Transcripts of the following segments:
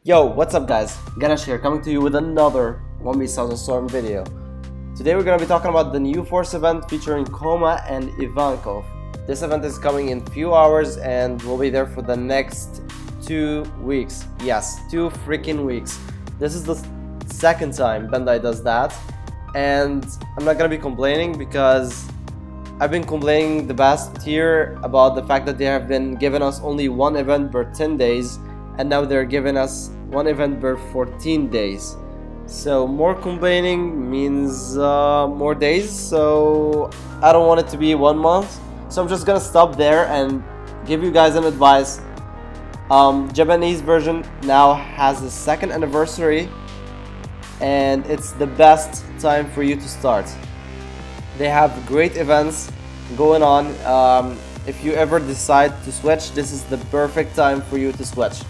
Yo, what's up guys? Ganesh here, coming to you with another 1v Thousand Storm video. Today we're gonna be talking about the new Force event featuring Kuma and Ivankov. This event is coming in few hours and will be there for the next 2 weeks. Yes, 2 freaking weeks. This is the second time Bandai does that, and I'm not gonna be complaining because I've been complaining the past year about the fact that they have been giving us only one event per 10 days, and now they're giving us one event per 14 days. So more complaining means more days, so I don't want it to be 1 month. So I'm just gonna stop there and give you guys an advice. Japanese version now has the 2nd anniversary, and it's the best time for you to start. They have great events going on. If you ever decide to switch, this is the perfect time for you to switch.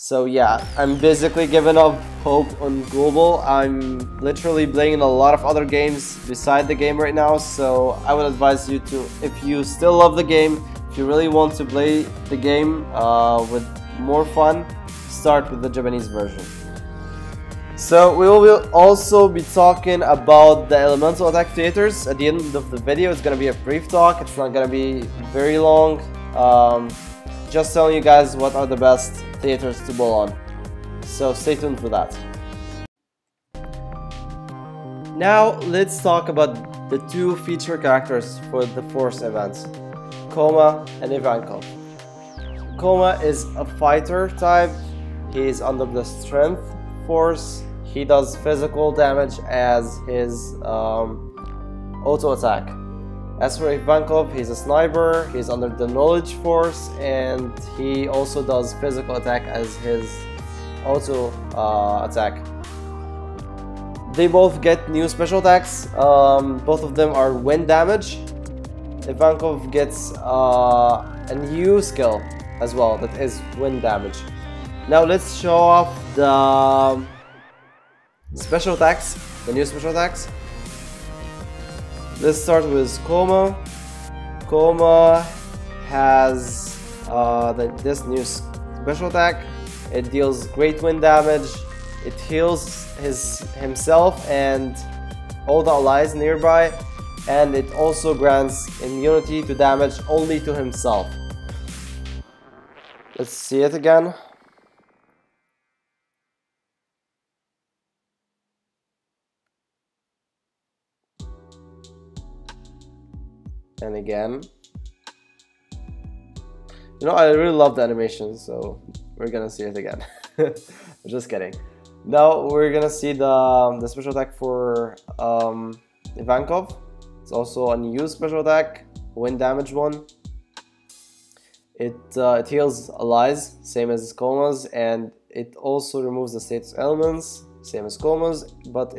So yeah, I'm basically giving up hope on global. I'm literally playing a lot of other games beside the game right now, so I would advise you to, if you still love the game, if you really want to play the game with more fun, start with the Japanese version. So we will also be talking about the elemental attack theaters at the end of the video. It's gonna be a brief talk, it's not gonna be very long. Just telling you guys what are the best theaters to bowl on. So stay tuned for that. Now let's talk about the 2 feature characters for the Force event, Kuma and Ivankov. Kuma is a fighter type. He is under the strength force. He does physical damage as his auto attack. As for Ivankov, he's a sniper, he's under the knowledge force, and he also does physical attack as his auto attack. They both get new special attacks. Both of them are wind damage. Ivankov gets a new skill as well that is wind damage. Now let's show off the special attacks, the new special attacks. Let's start with Kuma. Kuma has this new special attack. It deals great wind damage. It heals himself and all the allies nearby, and it also grants immunity to damage only to himself. Let's see it again. And again. You know, I really love the animation, so we're gonna see it again. Just kidding. Now we're gonna see the special attack for Ivankov. It's also a new special attack, wind damage one. It heals allies, same as Kuma's, and it also removes the status elements, same as Kuma's, but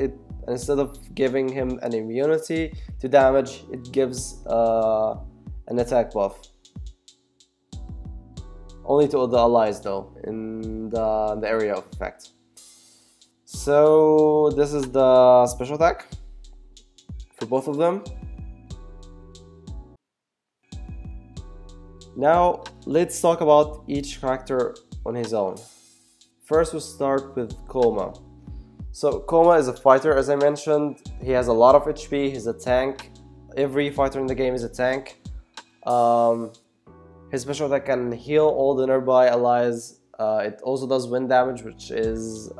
instead of giving him an immunity to damage, it gives an attack buff. Only to the allies though, in the area of effect. So this is the special attack for both of them. Now let's talk about each character on his own. First we'll start with Kuma. So Kuma is a fighter, as I mentioned. He has a lot of HP, he's a tank. Every fighter in the game is a tank. His special attack can heal all the nearby allies. It also does wind damage, which is,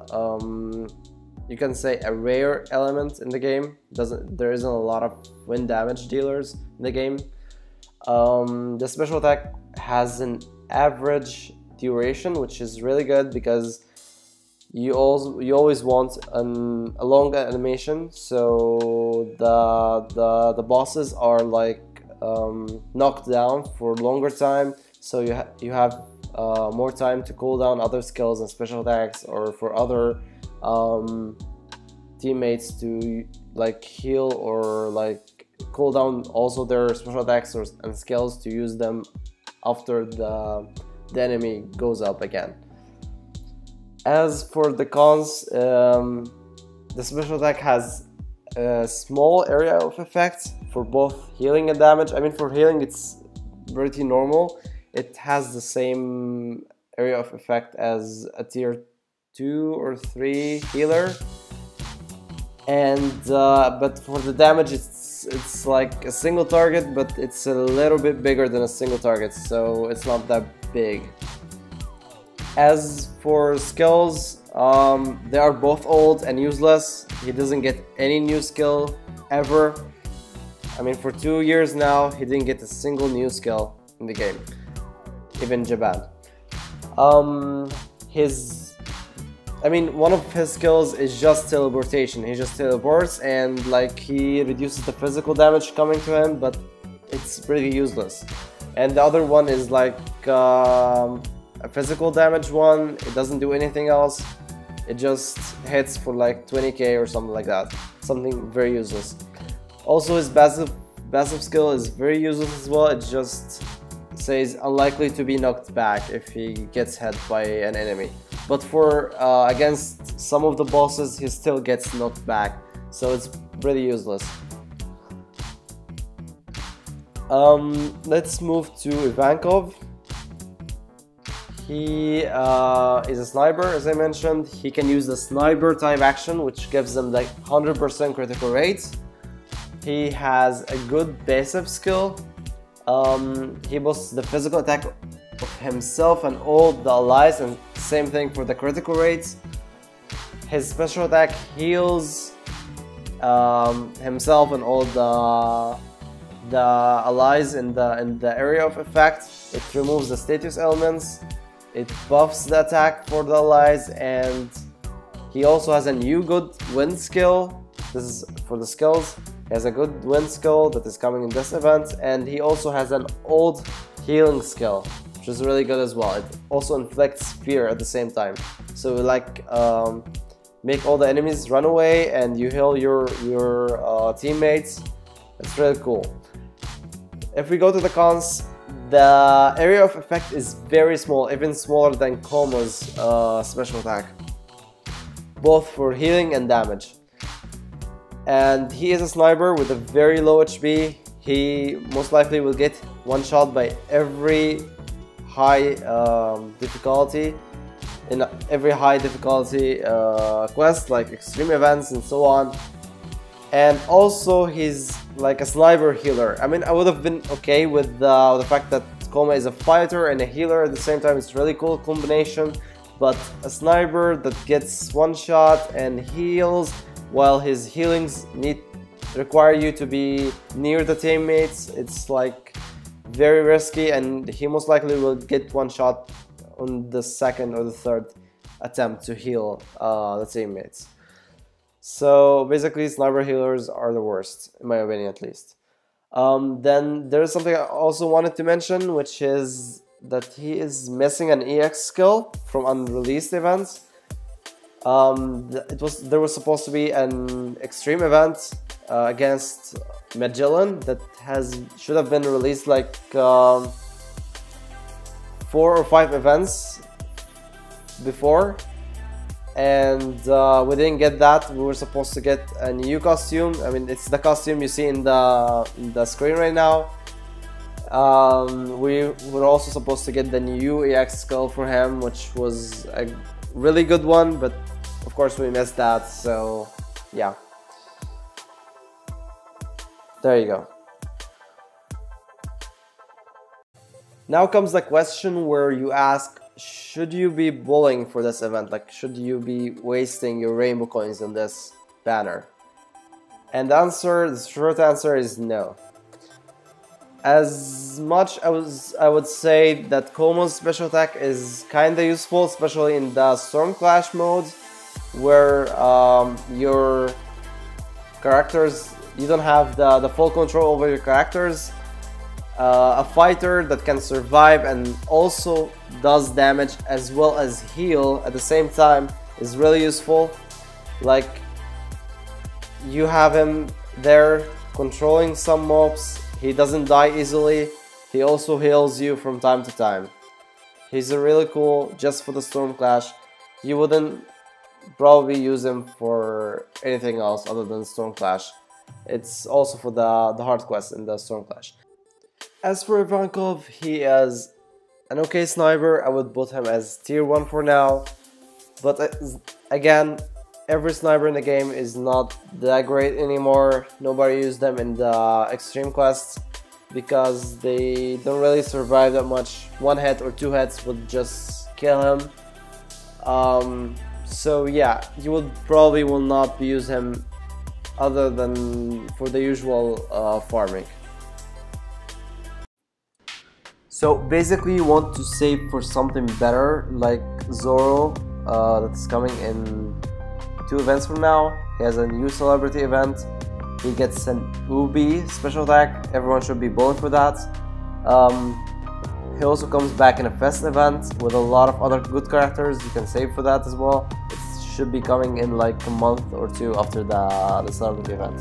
you can say, a rare element in the game. There isn't a lot of wind damage dealers in the game. The special attack has an average duration, which is really good because you always want a long animation, so the bosses are like knocked down for longer time, so you have more time to cool down other skills and special attacks, or for other teammates to like heal or like cool down also their special attacks and skills to use them after the enemy goes up again. As for the cons, the special attack has a small area of effect for both healing and damage. I mean, for healing it's pretty normal. It has the same area of effect as a tier 2 or 3 healer, and but for the damage it's like a single target, but it's a little bit bigger than a single target, so it's not that big. As for skills, they are both old and useless. He doesn't get any new skill ever. I mean, for 2 years now, he didn't get a single new skill in the game, even Japan. One of his skills is just teleportation. He just teleports and like he reduces the physical damage coming to him, but it's pretty useless. And the other one is like a physical damage one. It doesn't do anything else. It just hits for like 20k or something like that. Something very useless. Also, his passive skill is very useless as well. It just says unlikely to be knocked back if he gets hit by an enemy. But for against some of the bosses, he still gets knocked back, so it's pretty useless. Let's move to Ivankov. He is a sniper, as I mentioned. He can use the sniper type action, which gives him like 100% critical rate. He has a good passive skill. He boosts the physical attack of himself and all the allies, and same thing for the critical rates. His special attack heals himself and all the allies in the area of effect. It removes the status elements. It buffs the attack for the allies, and he also has a new good wind skill. This is for the skills. He has a good wind skill that is coming in this event, and he also has an old healing skill, which is really good as well. It also inflicts fear at the same time. So like make all the enemies run away and you heal your teammates. It's really cool. If we go to the cons, the area of effect is very small, even smaller than Kuma's special attack, both for healing and damage. And he is a sniper with a very low HP. He most likely will get one shot by every high difficulty, in every high difficulty quest, like extreme events and so on. And also he's like a sniper healer. I mean, I would have been okay with the fact that Kuma is a fighter and a healer at the same time. It's a really cool combination, but a sniper that gets one shot and heals, while his healings require you to be near the teammates, it's like very risky, and he most likely will get one shot on the second or the third attempt to heal the teammates. So basically, sniper healers are the worst, in my opinion at least. Then there's something I also wanted to mention, which is that he is missing an EX skill from unreleased events. There was supposed to be an extreme event against Magellan that should have been released like 4 or 5 events before, and we didn't get that. We were supposed to get a new costume. I mean, it's the costume you see in the screen right now. We were also supposed to get the new EX skill for him, which was a really good one, but of course we missed that, so yeah. There you go. Now comes the question where you ask, should you be bullying for this event? Like, should you be wasting your rainbow coins on this banner? And the short answer is no. As much as I would say that Kuma's special attack is kinda useful, especially in the Storm Clash mode, where your characters, you don't have the full control over your characters. A fighter that can survive and also does damage as well as heal at the same time is really useful. Like, you have him there controlling some mobs. He doesn't die easily. He also heals you from time to time. He's really cool just for the Storm Clash. You wouldn't probably use him for anything else other than Storm Clash. It's also for the hard quest in the Storm Clash. As for Ivankov, he is an okay sniper. I would put him as tier 1 for now, but again, every sniper in the game is not that great anymore. Nobody used them in the extreme quests because they don't really survive that much. One hit or two hits would just kill him. So yeah, you would probably will not use him other than for the usual farming. So basically you want to save for something better, like Zoro, that's coming in 2 events from now. He has a new celebrity event. He gets an Ubi special attack. Everyone should be bullet for that. He also comes back in a fest event with a lot of other good characters. You can save for that as well. It should be coming in like a month or 2 after the celebrity event.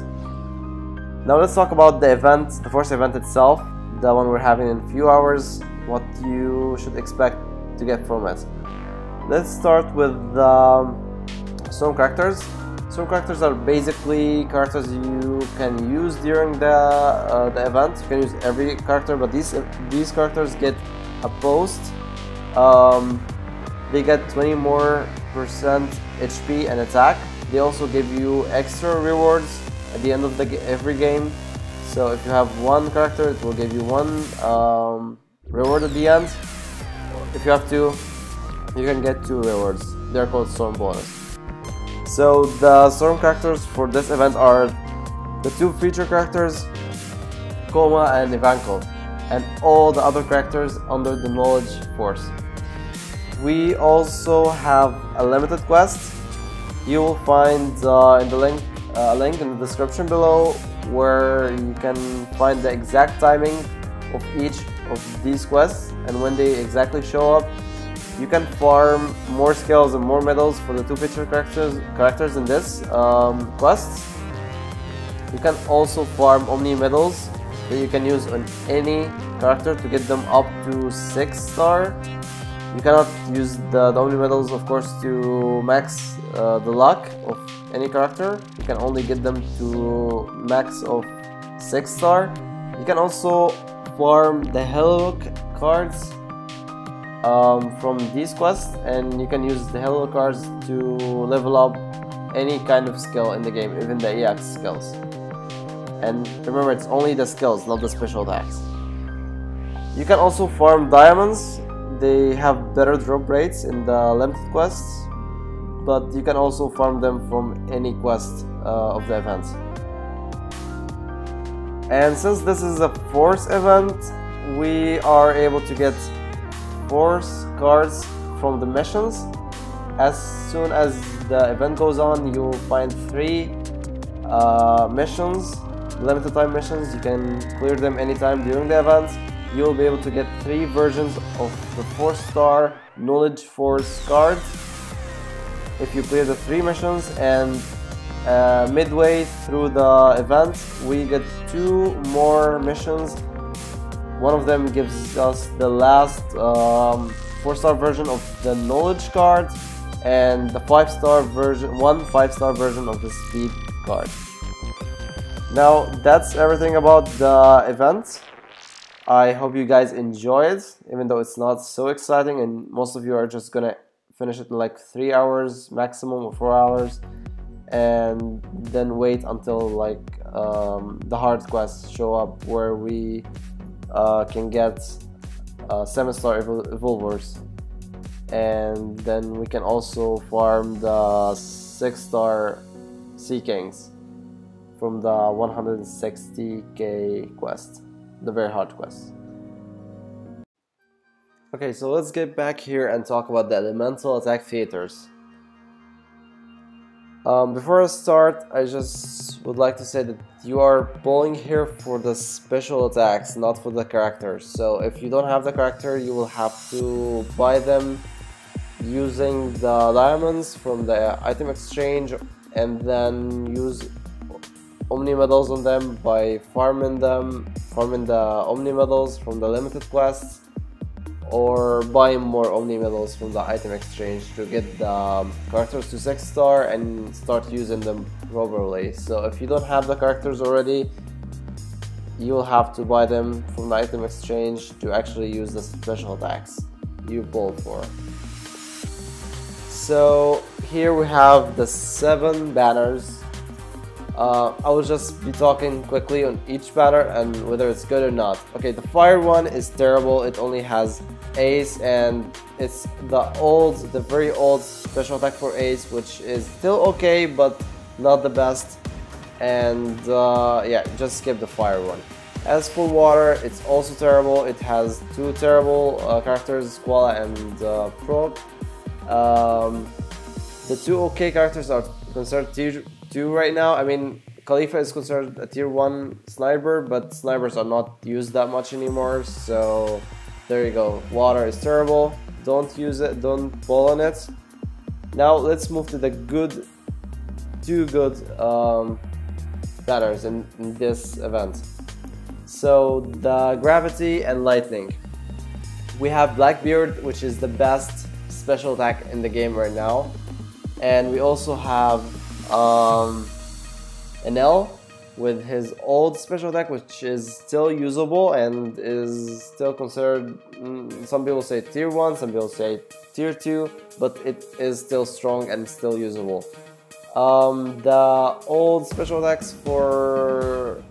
Now let's talk about the event, the first event itself, the one we're having in a few hours, what you should expect to get from it. Let's start with Storm characters. Storm characters are basically characters you can use during the event. You can use every character, but these characters get a post. They get 20 more % HP and attack. They also give you extra rewards at the end of every game. So if you have one character, it will give you one reward at the end. If you have 2, you can get 2 rewards. They're called Storm bonus. So the Storm characters for this event are the 2 feature characters, Kuma and Iva-Chan, and all the other characters under the Knowledge Force. We also have a limited quest. You will find in the link a link in the description below where you can find the exact timing of each of these quests and when they exactly show up. You can farm more skills and more medals for the 2 feature characters in this quest. You can also farm Omni medals that you can use on any character to get them up to 6-star. You cannot use the Omni medals, of course, to max the luck of any character. You can only get them to max of 6-star. You can also farm the Hello cards from these quests, and you can use the Hello cards to level up any kind of skill in the game, even the EX skills. And remember, it's only the skills, not the special attacks. You can also farm diamonds. They have better drop rates in the limited quests, but you can also farm them from any quest of the event. And since this is a Force event, we are able to get Force cards from the missions. As soon as the event goes on, you will find 3 missions, limited time missions. You can clear them anytime during the event. You will be able to get 3 versions of the 4-star Knowledge Force cards if you clear the 3 missions, and midway through the event we get 2 more missions. One of them gives us the last 4-star version of the Knowledge card, and the 5-star version, one 5-star version of the Speed card. Now that's everything about the event. I hope you guys enjoy it, even though it's not so exciting and most of you are just gonna finish it in like 3 hours maximum or 4 hours, and then wait until like the hard quests show up where we can get 7-star evolvers, and then we can also farm the 6-star Sea Kings from the 160k quest, the very hard quest. Okay, so let's get back here and talk about the elemental attack theaters. Before I start, I just would like to say that you are pulling here for the special attacks, not for the characters. So if you don't have the character, you will have to buy them using the diamonds from the item exchange, and then use Omni medals on them by farming the Omni medals from the limited quests, or buying more Omni medals from the item exchange to get the characters to 6-star and start using them properly. So if you don't have the characters already, you'll have to buy them from the item exchange to actually use the special attacks you pull for. So here we have the 7 banners. I will just be talking quickly on each banner and whether it's good or not. Okay, the fire one is terrible. It only has Ace, and it's the very old special attack for Ace, which is still okay but not the best. And yeah, just skip the fire one. As for water, it's also terrible. It has 2 terrible characters, Squall and Proc. The 2 okay characters are considered tier 2 right now. I mean, Khalifa is considered a tier 1 sniper, but snipers are not used that much anymore, so there you go. Water is terrible. Don't use it, don't pull on it. Now let's move to the two good banners in this event. So the gravity and lightning. We have Blackbeard, which is the best special attack in the game right now, and we also have an L with his old special attack, which is still usable and is still considered, some people say tier 1, some people say tier 2, but it is still strong and still usable. The old special attacks for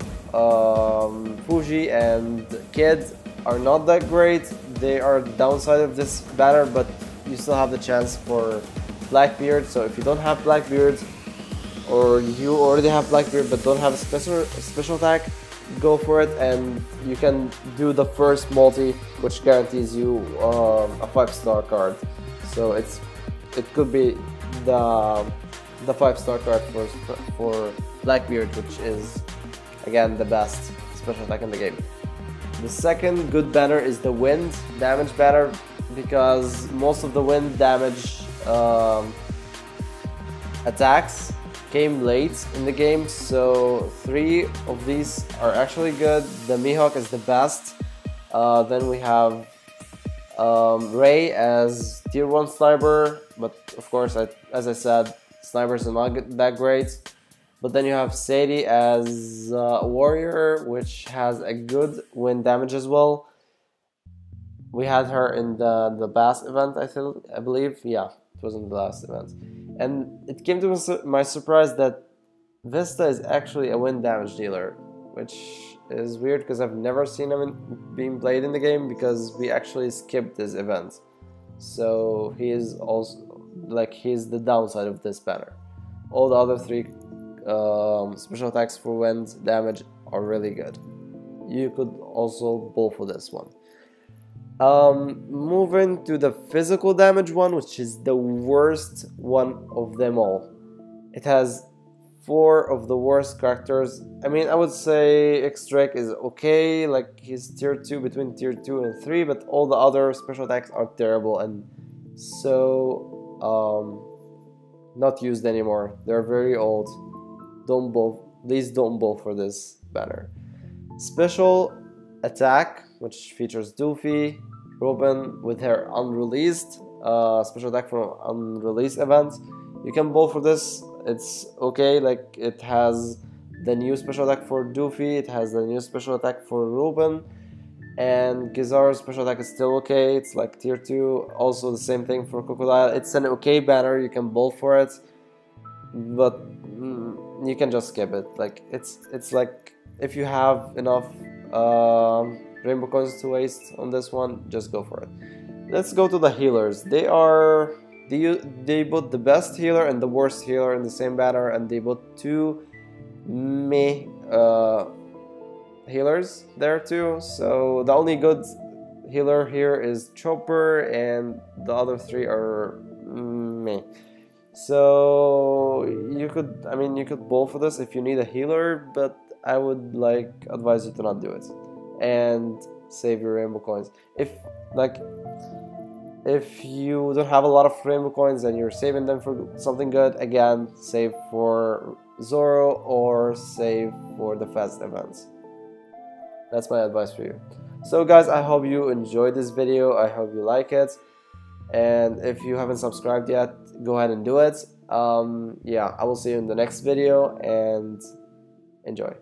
Fuji and Kid are not that great. They are the downside of this banner, but you still have the chance for Blackbeard. So if you don't have Blackbeard, or you already have Blackbeard but don't have a special attack, go for it, and you can do the first multi, which guarantees you a 5-star card. So it could be the 5-star card for Blackbeard, which is again the best special attack in the game. The second good banner is the wind damage banner, because most of the wind damage attacks came late in the game, so 3 of these are actually good. The Mihawk is the best. Then we have Ray as tier 1 sniper, but of course, as I said, snipers are not that great. But then you have Sadie as warrior, which has a good wind damage as well. We had her in the last event, I believe. Yeah, it was in the last event. And it came to my surprise that Vista is actually a wind damage dealer, which is weird because I've never seen him being played in the game, because we actually skipped this event. So he is also, like, he's the downside of this banner. All the other 3 special attacks for wind damage are really good. You could also pull for this one. Moving to the physical damage one, which is the worst one of them all. It has 4 of the worst characters. I mean, I would say X-Drake is okay, like he's tier 2, between tier 2 and 3, but all the other special attacks are terrible and so not used anymore. They're very old. Please don't bowl for this banner. Special attack, which features Doofy, Robin with her unreleased special attack from unreleased event. You can bowl for this. It's okay. Like, it has the new special attack for Doofy. It has the new special attack for Robin, and Gizar's special attack is still okay. It's like tier 2. Also the same thing for Crocodile. It's an okay banner. You can bowl for it, but you can just skip it. Like, it's like, if you have enough rainbow coins to waste on this one, just go for it. Let's go to the healers. They put the best healer and the worst healer in the same banner, and they put 2 meh healers there too. So the only good healer here is Chopper, and the other 3 are meh. So you could bowl for this if you need a healer, but I would advise you to not do it and save your rainbow coins. If you don't have a lot of rainbow coins and you're saving them for something good, again, save for Zoro or save for the fast events. That's my advice for you. So guys, I hope you enjoyed this video. I hope you like it. And if you haven't subscribed yet, go ahead and do it. Yeah, I will see you in the next video, and enjoy.